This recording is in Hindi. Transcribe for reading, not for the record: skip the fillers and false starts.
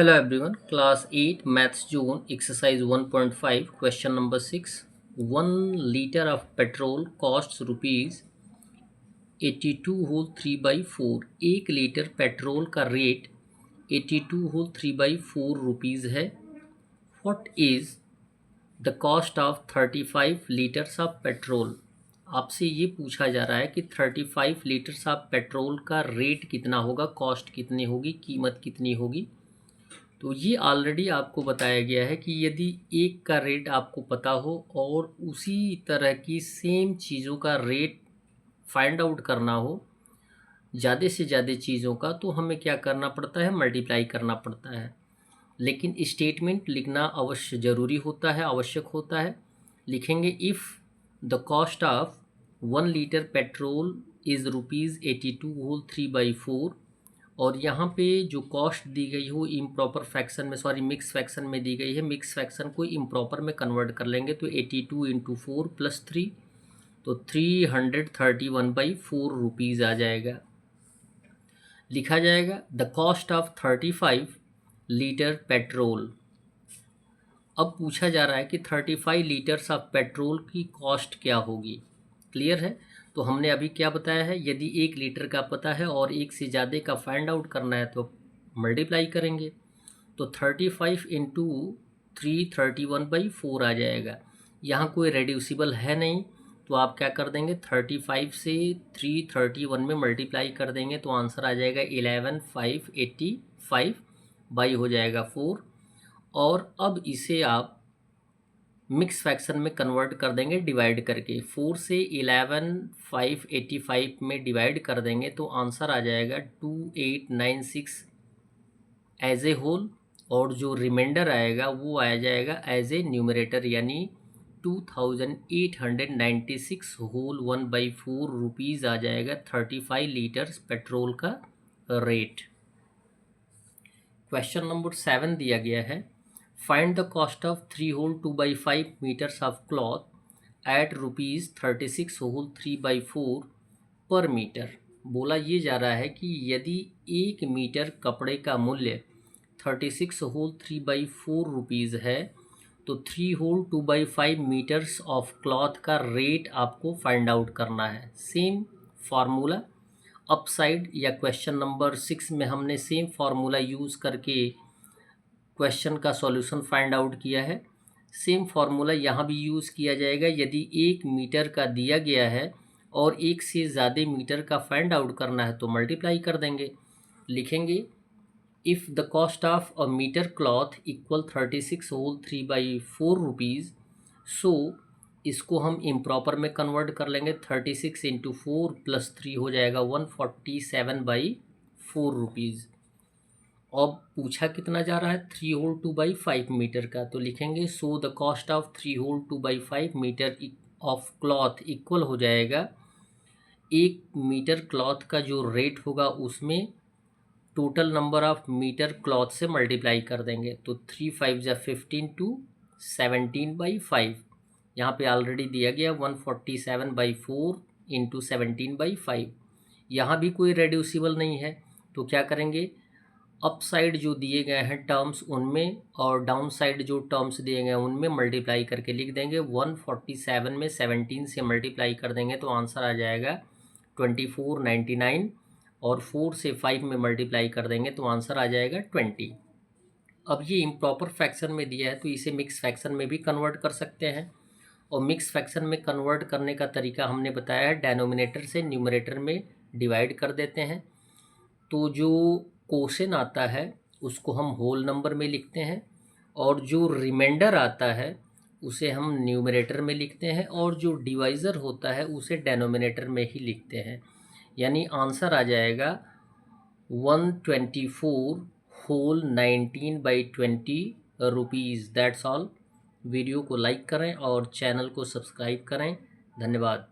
Hello everyone, class 8 maths zone exercise 1.5 question number 6. 1 liter of petrol costs rupees 82 whole 3 by 4. 1 litre petrol का रेट 82 whole 3 by 4 रुपीज़ है. What is the cost of 35 liters of petrol? आपसे ये पूछा जा रहा है कि 35 लीटर्स ऑफ पेट्रोल का रेट कितना होगा, कॉस्ट कितनी होगी, कीमत कितनी होगी. तो ये ऑलरेडी आपको बताया गया है कि यदि एक का रेट आपको पता हो और उसी तरह की सेम चीज़ों का रेट फाइंड आउट करना हो, ज़्यादा से ज़्यादा चीज़ों का, तो हमें क्या करना पड़ता है, मल्टीप्लाई करना पड़ता है. लेकिन स्टेटमेंट लिखना अवश्य ज़रूरी होता है, आवश्यक होता है. लिखेंगे if the cost of 1 litre petrol is ₹82 whole 3/4. और यहाँ पे जो कॉस्ट दी गई हो इम्प्रॉपर फ्रैक्शन में, मिक्स फ्रैक्शन में दी गई है. मिक्स फ्रैक्शन को इम्प्रॉपर में कन्वर्ट कर लेंगे तो 82 इंटू 4 प्लस 3, तो 331/4 रुपीज़ आ जाएगा. लिखा जाएगा the cost of 35 litre petrol. अब पूछा जा रहा है कि 35 लीटर्स ऑफ पेट्रोल की कॉस्ट क्या होगी. क्लियर है. तो हमने अभी क्या बताया है, यदि 1 लीटर का पता है और एक से ज़्यादा का फाइंड आउट करना है तो मल्टीप्लाई करेंगे. तो 35 इंटू 331/4 आ जाएगा. यहाँ कोई रेड्यूसिबल है नहीं, तो आप क्या कर देंगे, 35 से 331 में मल्टीप्लाई कर देंगे तो आंसर आ जाएगा 11,585 बाई हो जाएगा 4. और अब इसे आप मिक्स फ्रैक्शन में कन्वर्ट कर देंगे डिवाइड करके. 4 से 11,585 में डिवाइड कर देंगे तो आंसर आ जाएगा 2896 एज ए होल. और जो रिमाइंडर आएगा वो आ जाएगा एज ए न्यूमरेटर, यानी 2896 होल 1/4 रुपीज़ आ जाएगा 35 लीटर्स पेट्रोल का रेट. क्वेश्चन नंबर 7 दिया गया है. Find the cost of 3 whole 2/5 metres of cloth at ₹36 whole 3/4 per metre. बोला ये जा रहा है कि यदि 1 मीटर कपड़े का मूल्य 36 होल 3/4 रुपीज़ है तो 3 होल 2/5 मीटर्स ऑफ क्लॉथ का रेट आपको फाइंड आउट करना है. सेम फार्मूला अपसाइड या क्वेश्चन नंबर 6 में हमने सेम फार्मूला यूज़ करके क्वेश्चन का सॉल्यूशन फाइंड आउट किया है. सेम फार्मूला यहाँ भी यूज़ किया जाएगा. यदि 1 मीटर का दिया गया है और एक से ज़्यादा मीटर का फाइंड आउट करना है तो मल्टीप्लाई कर देंगे. लिखेंगे if the cost of a metre cloth equal 36 whole 3/4 rupees, so इसको हम इम्प्रॉपर में कन्वर्ट कर लेंगे. 36 इंटू 4 प्लस 3 हो जाएगा 147/4 रुपीज़. अब पूछा कितना जा रहा है, 3 होल 2/5 मीटर का. तो लिखेंगे so the cost of 3 whole 2/5 metre of cloth equal हो जाएगा, 1 मीटर क्लॉथ का जो रेट होगा उसमें total number of metre cloth से मल्टीप्लाई कर देंगे. तो 3 5 जा 15 टू 17/5. यहाँ पे ऑलरेडी दिया गया 147/4 इंटू 17/5. यहाँ भी कोई रेड्यूसिबल नहीं है तो क्या करेंगे, अप साइड जो दिए गए हैं टर्म्स उनमें और डाउन साइड जो टर्म्स दिए गए हैं उनमें मल्टीप्लाई करके लिख देंगे. 147 में 17 से मल्टीप्लाई कर देंगे तो आंसर आ जाएगा 2499. और 4 से 5 में मल्टीप्लाई कर देंगे तो आंसर आ जाएगा 20. अब ये इम्प्रॉपर फ्रैक्शन में दिया है तो इसे मिक्स फ्रैक्शन में भी कन्वर्ट कर सकते हैं. और मिक्स फ्रैक्शन में कन्वर्ट करने का तरीका हमने बताया है, डेनोमिनेटर से न्यूमरेटर में डिवाइड कर देते हैं. तो जो क्वोशेंट आता है उसको हम होल नंबर में लिखते हैं और जो रिमाइंडर आता है उसे हम न्यूमरेटर में लिखते हैं और जो डिवाइज़र होता है उसे डेनोमिनेटर में ही लिखते हैं. यानी आंसर आ जाएगा 124 whole 19/20 rupees. That's all. Video को लाइक करें और चैनल को सब्सक्राइब करें. धन्यवाद.